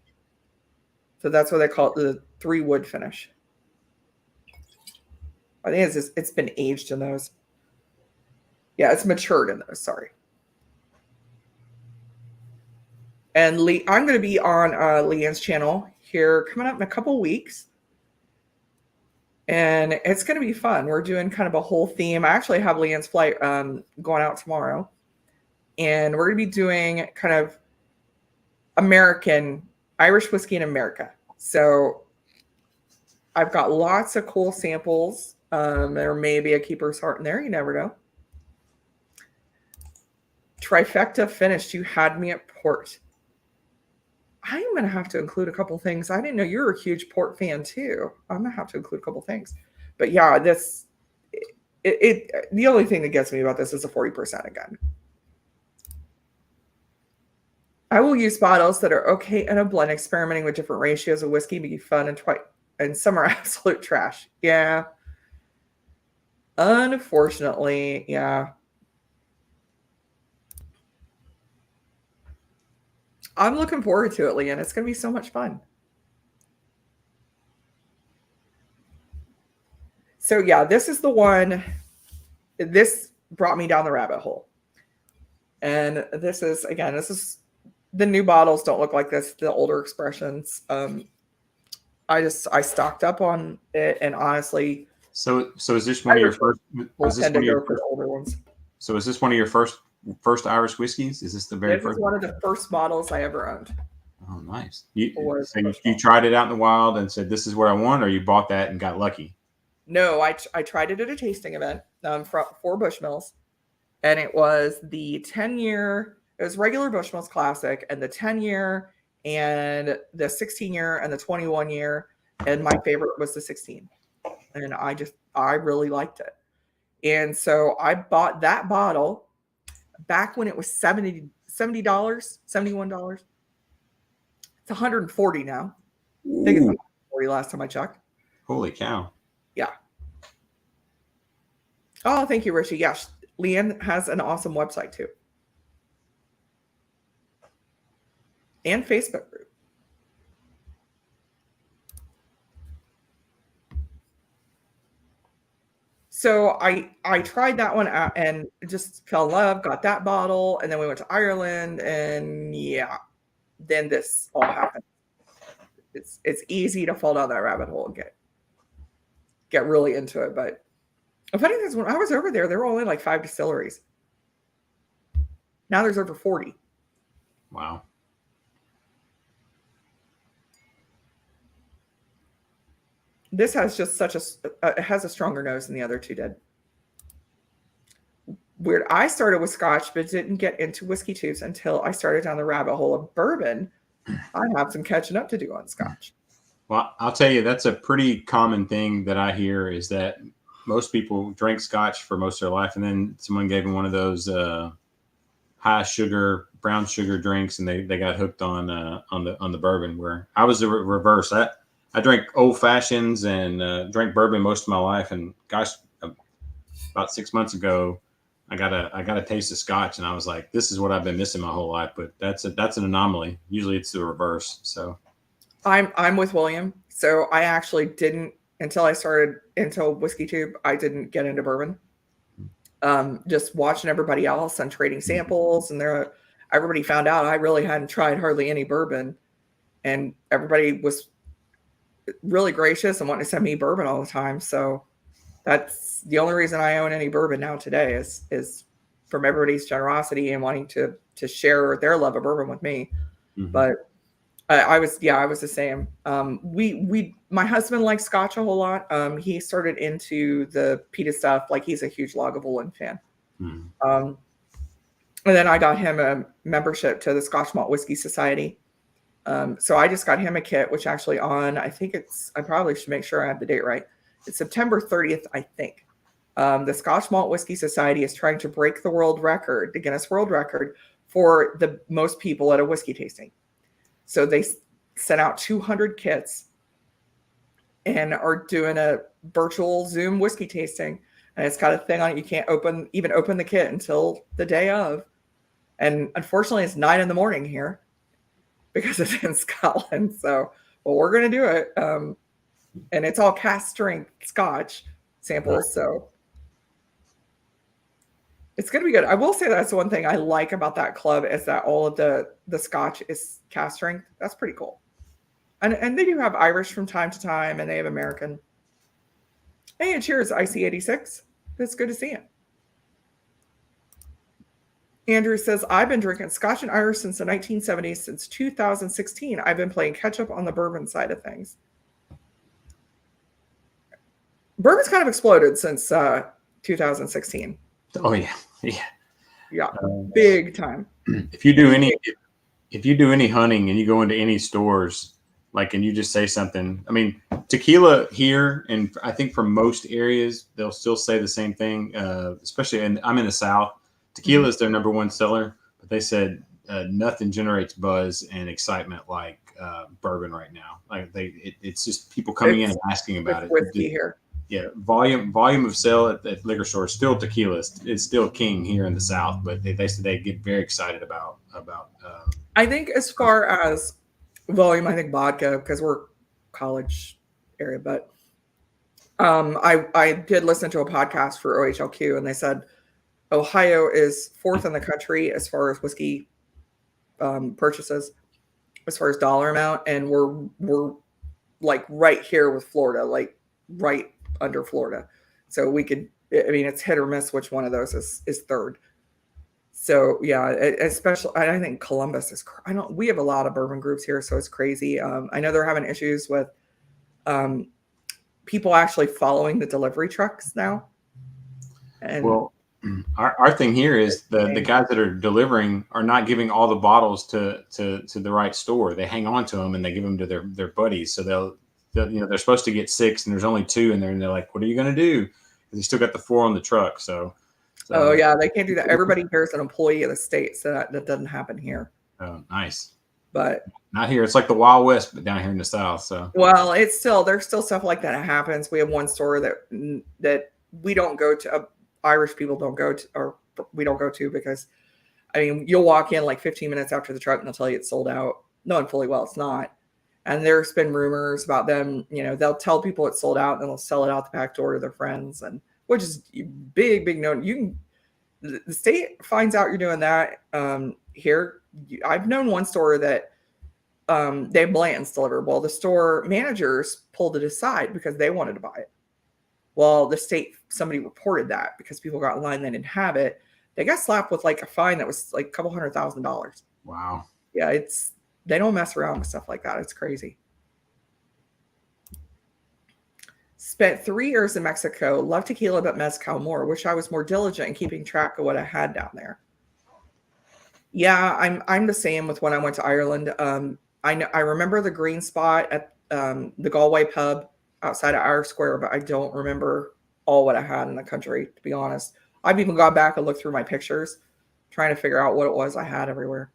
So that's what they call it, the 3 wood finish. I think it's been aged in those. Yeah, it's matured in those. Sorry. And I'm going to be on Leanne's channel here coming up in a couple weeks. And it's going to be fun. We're doing kind of a whole theme. I actually have Leanne's flight going out tomorrow. And we're going to be doing kind of American, Irish whiskey in America. So I've got lots of cool samples. There may be a keeper's heart in there. You never know. Trifecta finished. You had me at port. I'm going to have to include a couple things. I didn't know you were a huge port fan too. I'm going to have to include a couple things. But yeah, the only thing that gets me about this is the 40% again. I will use bottles that are okay in a blend, experimenting with different ratios of whiskey, be fun, and some are absolute trash. Yeah. Unfortunately, yeah. I'm looking forward to it, Leanne. It's going to be so much fun. So yeah, this is the one. This brought me down the rabbit hole. And this is the new bottles don't look like this. The older expressions. I stocked up on it, and honestly. So is this one of your first? Was this one of your first, older ones? So is this one of your first Irish whiskeys? Is this the very first? This is one of the first bottles I ever owned. Oh, nice. You tried it out in the wild and said, "This is what I want," or you bought that and got lucky? No, I tried it at a tasting event for Bushmills, and it was the 10-year. It was regular Bushmills Classic, and the 10-year, and the 16-year, and the 21-year, and my favorite was the 16. And I really liked it, and so I bought that bottle back when it was $70, $71. It's $140 now. I think it's $140 last time I checked. Holy cow. Yeah. Oh, thank you, Richie. Yes, Leanne has an awesome website too. And Facebook group. So I tried that one out and just fell in love, got that bottle, and then we went to Ireland, and yeah, then this all happened. It's easy to fall down that rabbit hole and get really into it. But the funny thing is, when I was over there were only like 5 distilleries. Now there's over 40. Wow. This has just it has a stronger nose than the other two did. Weird. I started with Scotch, but didn't get into whiskey tubes until I started down the rabbit hole of bourbon. I have some catching up to do on Scotch. Well, I'll tell you, that's a pretty common thing that I hear is that most people drink Scotch for most of their life, and then someone gave them one of those high sugar, brown sugar drinks, and they got hooked on the bourbon. Where I was the reverse. I drank old fashions and drank bourbon most of my life. And gosh, about 6 months ago, I got a taste of Scotch, and I was like, "This is what I've been missing my whole life." But that's an anomaly. Usually, it's the reverse. So, I'm with William. So I actually didn't until I started into whiskey tube. I didn't get into bourbon. Just watching everybody else and trading samples, and everybody found out I really hadn't tried hardly any bourbon, and everybody was really gracious and wanting to send me bourbon all the time. So that's the only reason I own any bourbon now today is from everybody's generosity and wanting to share their love of bourbon with me. Mm-hmm. But I was the same. My husband likes Scotch a whole lot. He started into the peated stuff. Like he's a huge Lagavulin fan. Mm-hmm. And then I got him a membership to the Scotch Malt Whiskey Society. So I just got him a kit, which actually I probably should make sure I have the date right. It's September 30th, I think. The Scotch Malt Whiskey Society is trying to break the the Guinness World Record for the most people at a whiskey tasting. So they sent out 200 kits and are doing a virtual Zoom whiskey tasting. And it's got a thing on it. You can't even open the kit until the day of. And unfortunately, it's 9 a.m. here because it's in Scotland. So, well, we're going to do it. And it's all cask strength Scotch samples. So it's going to be good. I will say that's the one thing I like about that club is that all of the Scotch is cask strength. That's pretty cool. And they do have Irish from time to time, and they have American. Hey, cheers, IC86. It's good to see you. Andrew says, I've been drinking Scotch and Irish since the 1970s. Since 2016, I've been playing catch up on the bourbon side of things. Bourbon's kind of exploded since 2016. Oh yeah, yeah, big time. If you do any hunting and you go into any stores, like, and you just say something, I mean, tequila here, and I think for most areas they'll still say the same thing. Especially, and I'm in the South. Tequila is their number one seller, but they said nothing generates buzz and excitement like bourbon right now. Like it's just people coming in and asking about it. Whiskey here. Yeah, volume of sale at liquor stores, still tequila is still king here in the South, but they said they get very excited about. I think as far as volume, I think vodka, because we're college area, but I did listen to a podcast for OHLQ, and they said Ohio is 4th in the country as far as whiskey purchases, as far as dollar amount, and we're like right here with Florida, like right under Florida. So we could, I mean, it's hit or miss which one of those is third. So yeah, especially I think Columbus is. We have a lot of bourbon groups here, so it's crazy. I know they're having issues with people actually following the delivery trucks now. And well, our thing here is the guys that are delivering are not giving all the bottles to the right store. They hang on to them and they give them to their buddies. So they're supposed to get 6 and there's only 2 in there, and they're like, what are you going to do? Because you still got the 4 on the truck. So oh yeah, they can't do that. Everybody here is an employee of the state, so that doesn't happen here. Oh, nice. But not here. It's like the Wild West, but down here in the South. So well, there's still stuff like that happens. We have one store that we don't go to. Irish people don't go to, or we don't go to, because I mean, you'll walk in like 15 minutes after the truck and they'll tell you it's sold out, knowing fully well it's not. And there's been rumors about them, they'll tell people it's sold out and then they'll sell it out the back door to their friends, and which is big no. The state finds out you're doing that. Here, I've known one store that they have Blanton's delivered. Well, the store managers pulled it aside because they wanted to buy it. Well, somebody reported that because people got in line, they didn't have it. They got slapped with like a fine that was like a couple $100,000. Wow. Yeah, they don't mess around with stuff like that. It's crazy. Spent 3 years in Mexico. Love tequila, but mezcal more. Wish I was more diligent in keeping track of what I had down there. Yeah, I'm the same with when I went to Ireland. I remember the green spot at the Galway pub outside of Irish Square, but I don't remember all what I had in the country, to be honest. I've even gone back and looked through my pictures, trying to figure out what it was I had everywhere.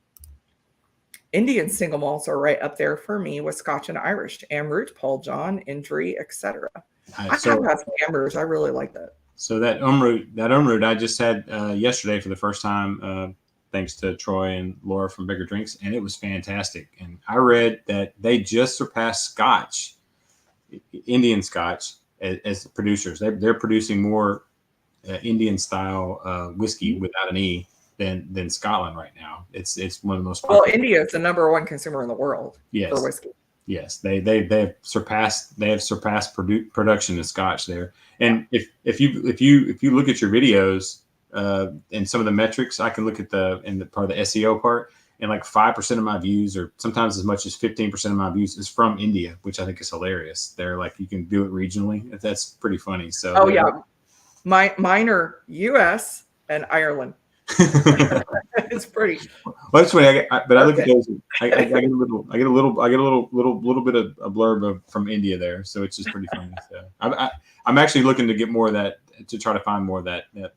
Indian single malts are right up there for me with Scotch and Irish, Amroot, Paul John, Indri, etc. I have had some Ambers. I really like that. So that Umroot I just had yesterday for the first time, thanks to Troy and Laura from Bigger Drinks, and it was fantastic. And I read that they just surpassed Scotch, Indian Scotch, as producers. They're producing more Indian style whiskey without an E than Scotland right now. It's one of the most well. India is the number 1 consumer in the world for whiskey. Yes, they have surpassed production of Scotch there. And if you look at your videos and some of the metrics, I can look at the part of the SEO part, and like 5% of my views, or sometimes as much as 15% of my views, is from India, which I think is hilarious. They're like, you can do it regionally. That's pretty funny. So yeah, mine are U.S. and Ireland. It's pretty. Well, that's funny. But I look at Okay. those. I get a little bit of a blurb from India there, so it's just pretty funny. So I'm actually looking to get more of that, to try to find more of that. I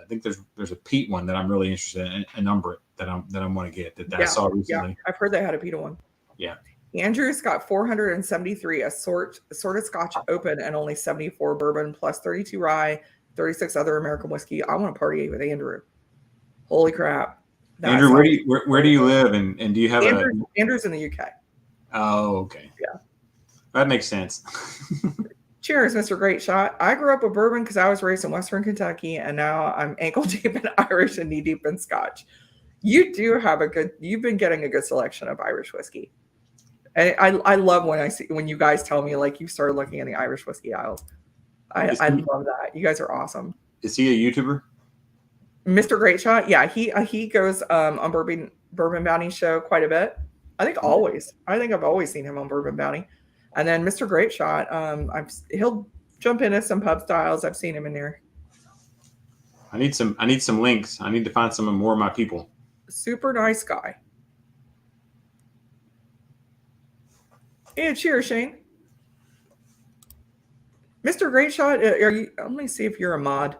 think there's a peat one that I'm really interested in, an umbrette that I want to get that I saw recently. Yeah, I've heard they had a pita one. Yeah. Andrew's got 473 assorted Scotch open and only 74 bourbon plus 32 rye, 36 other American whiskey. I want to party with Andrew. Holy crap! Andrew, where do you live, and do you have Andrew's in the UK. Oh, okay. Yeah, that makes sense. Cheers, Mr. Great Shot. I grew up with bourbon because I was raised in Western Kentucky, and now I'm ankle deep in Irish and knee deep in Scotch. You do have you've been getting a good selection of Irish whiskey. And I love when you guys tell me like you started looking in the Irish whiskey aisle. I love that. You guys are awesome. Is he a YouTuber? Mr. Great Shot, yeah, he goes on Bourbon Bounty show quite a bit. I think I've always seen him on Bourbon Bounty. And then Mr. Great Shot, he'll jump into some pub styles. I've seen him in there. I need some links. I need to find some more of my people. Super nice guy. Yeah, cheers, Shane. Mr. Great Shot, let me see if you're a mod.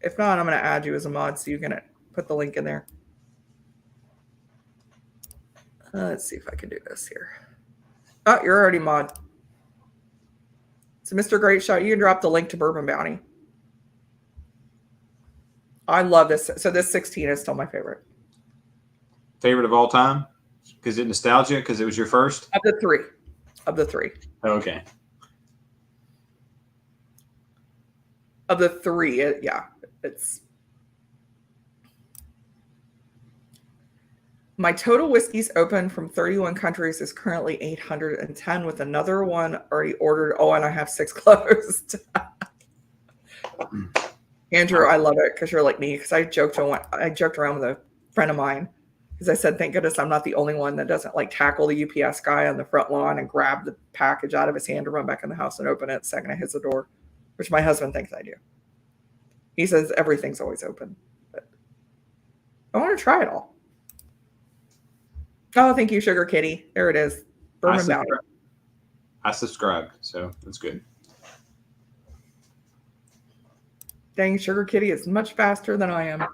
If not, I'm going to add you as a mod so you can put the link in there. Let's see if I can do this here. Oh, you're already mod. So Mr. Great Shot, you can drop the link to Bourbon Bounty. I love this. So this 16 is still my favorite. Favorite of all time? Because it nostalgia? Because it was your first? Of the three. Oh, okay. Of the three, it's my total whiskeys open from 31 countries is currently 810 with another one already ordered. Oh, and I have 6 closed. Andrew, I love it because you're like me. Because I joked around with a friend of mine because I said, "Thank goodness I'm not the only one that doesn't like tackle the UPS guy on the front lawn and grab the package out of his hand to run back in the house and open it the second it hits the door," which my husband thinks I do. He says everything's always open, but I want to try it all. Oh, thank you, Sugar Kitty. There it is. Bourbon Bounty. I subscribed, so that's good. Dang, Sugar Kitty is much faster than I am.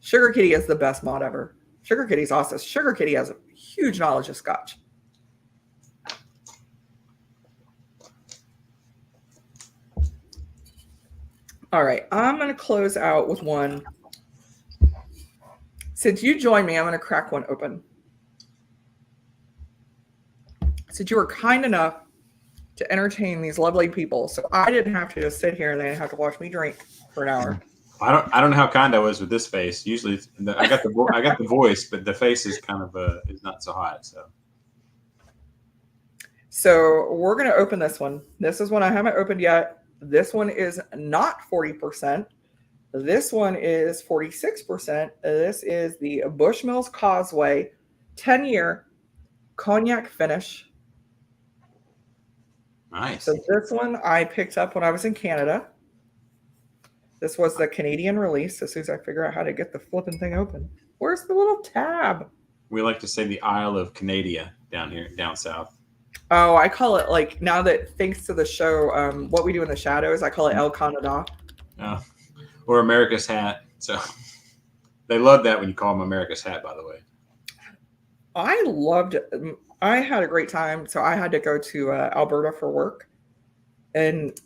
Sugar Kitty is the best mod ever. Sugar Kitty's awesome. Sugar Kitty has a huge knowledge of Scotch. All right, I'm going to close out with one. Since you joined me, I'm going to crack one open. Since you were kind enough to entertain these lovely people, so I didn't have to just sit here and they didn't have to watch me drink for an hour. I don't know how kind I was with this face. Usually, I got the voice, but the face is kind of is not so hot. So we're going to open this one. This is one I haven't opened yet. This one is not 40%. This one is 46%. This is the Bushmills Causeway 10-year cognac finish. Nice. So this one I picked up when I was in Canada. This was the Canadian release. As soon as I figure out how to get the flipping thing open. Where's the little tab? We like to say the Isle of Canada down south. Oh, I call it like now that thanks to the show, What We Do in the Shadows, I call it El Canada. Oh, or America's Hat. So they love that when you call them America's Hat, by the way. I loved it. I had a great time. So I had to go to Alberta for work. And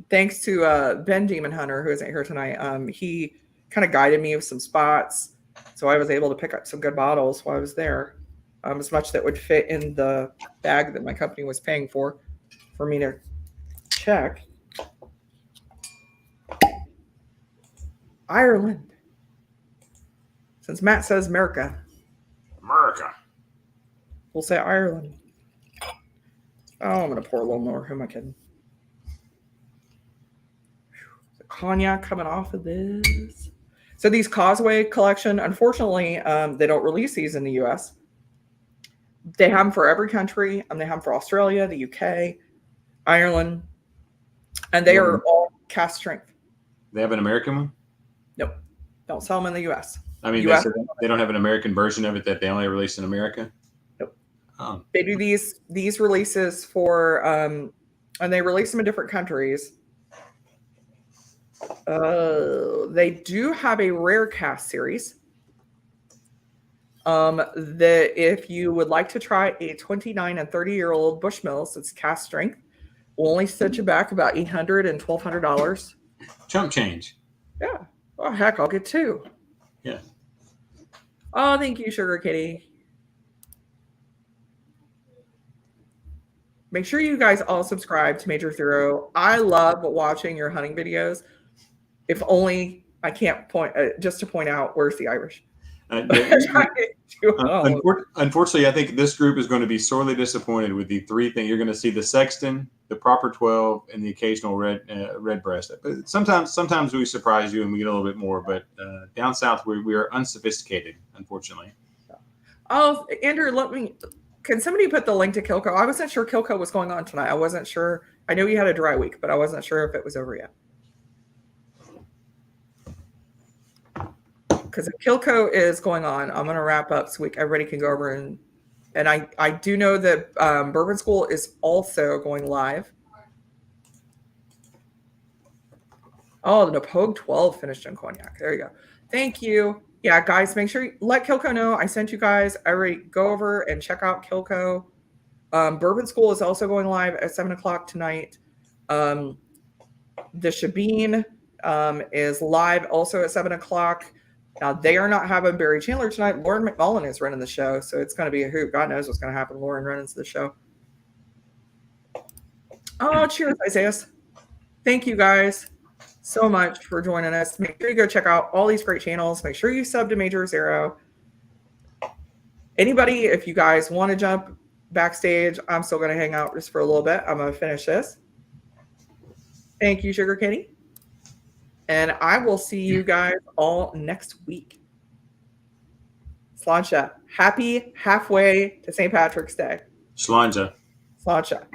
thanks to Ben Demon Hunter, who isn't here tonight, he kind of guided me with some spots. So I was able to pick up some good bottles while I was there. As much that would fit in the bag that my company was paying for me to check. Ireland. Since Matt says America, we'll say Ireland. Oh, I'm going to pour a little more. Who am I kidding? The cognac coming off of this. So these Causeway collection, unfortunately, they don't release these in the U.S. They have them for every country. They have them for Australia, the UK, Ireland, and they are all cask strength. They have an American one? Nope. Don't sell them in the U.S. I mean, US. they don't have an American version of it that they only release in America. Nope. Oh. They do these releases for and they release them in different countries. They do have a rare cast series. That if you would like to try a 29 and 30-year-old Bushmills, it's cast strength, will only set you back about $800 and $1,200. Chump change. Yeah. Oh heck, I'll get two. Yeah. Oh, thank you, Sugar Kitty. Make sure you guys all subscribe to Major Zero. I love watching your hunting videos. If only I can't point just to point out where's the Irish. Unfortunately, I think this group is going to be sorely disappointed with the three things. You're going to see the sexton, the proper 12, and the occasional red breast. But sometimes we surprise you and we get a little bit more. But down south, we are unsophisticated, unfortunately. Oh, Andrew, can somebody put the link to Kilco? I wasn't sure Kilco was going on tonight. I wasn't sure. I know you had a dry week, but I wasn't sure if it was over yet. Because if Kilco is going on, I'm going to wrap up so everybody can go over and I do know that Bourbon School is also going live. Oh, the Napoleon 12 finished in cognac. There you go. Thank you. Yeah, guys, make sure you let Kilco know I sent you guys. I already go over and check out Kilco. Bourbon School is also going live at 7 o'clock tonight. The Shebeen is live also at 7 o'clock. Now, they are not having Barry Chandler tonight. Lauren McMullen is running the show, so it's going to be a hoot. God knows what's going to happen. Lauren runs the show. Oh, cheers, Isaiah. Thank you guys so much for joining us. Make sure you go check out all these great channels. Make sure you sub to Major Zero. Anybody, if you guys want to jump backstage, I'm still going to hang out just for a little bit. I'm going to finish this. Thank you, Sugar Kitty. And I will see you guys all next week. Sláinte. Happy halfway to St. Patrick's Day. Sláinte. Sláinte.